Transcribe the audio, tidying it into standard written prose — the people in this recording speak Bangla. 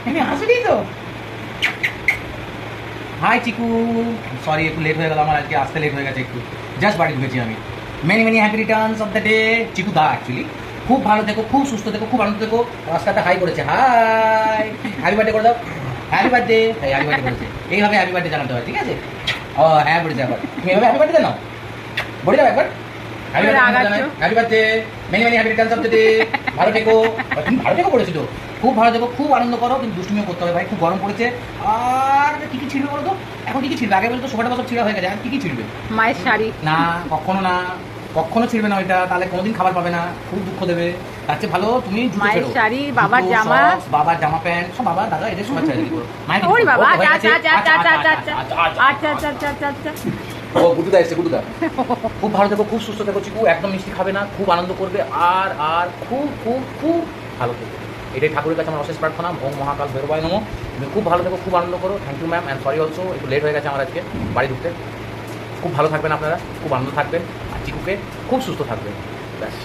এমনি হাসি তো। হাই চিকু, সরি একটু লেট হয়ে গেল আমার, আজকে আসতে লেট হয়ে গেছে একটু, জাস্ট বাড়ি ঢুকেছি আমি। Many many happy returns of the day Chiku দা। অ্যাকচুয়ালি খুব ভালো থেকো, খুব সুস্থ থেকো, খুব আনন্দ থেকো। রাস্তাটা হাই করেছে, হাই হ্যাপি বার্থডে করে দাও, হ্যাপি বার্থডে, হ্যাপি বার্থডে করেছে। এইভাবে হ্যাপি বার্থডে জানাতে হয়, ঠিক আছে? ও হ্যাঁ বলেছে একবার, তুমি এভাবে হ্যাপি বার্থডে জানাও, বলে দাও একবার happy birthday, happy birthday, many many happy returns of the day. ভালো থেকো, তুমি ভালো থেকো বলেছি তো, খুব ভালো থেকো, খুব আনন্দ করো, কিন্তু দুষ্টুমিও করতে হবে ভাই, খুব গরম পড়েছে। আর কি কি ছিড়বে বলো তো? এখন কি কি ছিড়বে? আগে বলতো সোফাটা সব ছিঁড়া হয়ে গেছে, আর কি কি ছিড়বে? মায়ের শাড়ি। না, কখনো না, কখনো ছিড়বে না ওইটা, তাহলে কোনোদিন খাবার পাবে না, খুব দুঃখ দেবে। তার চেয়ে ভালো তুমি জুতো মায়ের ছেড়ো, শাড়ি, বাবার জুতো, জামা, socks, বাবার জামা প্যান্ট সব, বাবা দাদা এদের সবাই ছেড়ে দিবো। ওরে বাবা, আচ্ছা আচ্ছা আচ্ছা আচ্ছা আচ্ছা আচ্ছা আচ্ছা আচ্ছা আচ্ছা আচ্ছা আচ্ছা। ও গুডুদা এসছে, গুডুদা। খুব ভালো থেকো, খুব সুস্থ থেকো চিকু, একদম মিষ্টি খাবে না, খুব আনন্দ করবে, আর আর খুব খুব খুব ভালো থেকো। এটাই ঠাকুরের কাছে আমার অশেষ প্রার্থনা। ওম মহাকাল ভৈরবায় নমঃ। তুমি খুব ভালো থেকো, খুব আনন্দ করো। Thank you ma'am, and sorry also, একটু লেট হয়ে গেছে আমার আজকে বাড়ি ঢুকতে। খুব ভালো থাকবেন আপনারা, খুব আনন্দ থাকবেন, আর চিকুকে খুব সুস্থ থাকবেন, ব্যাস।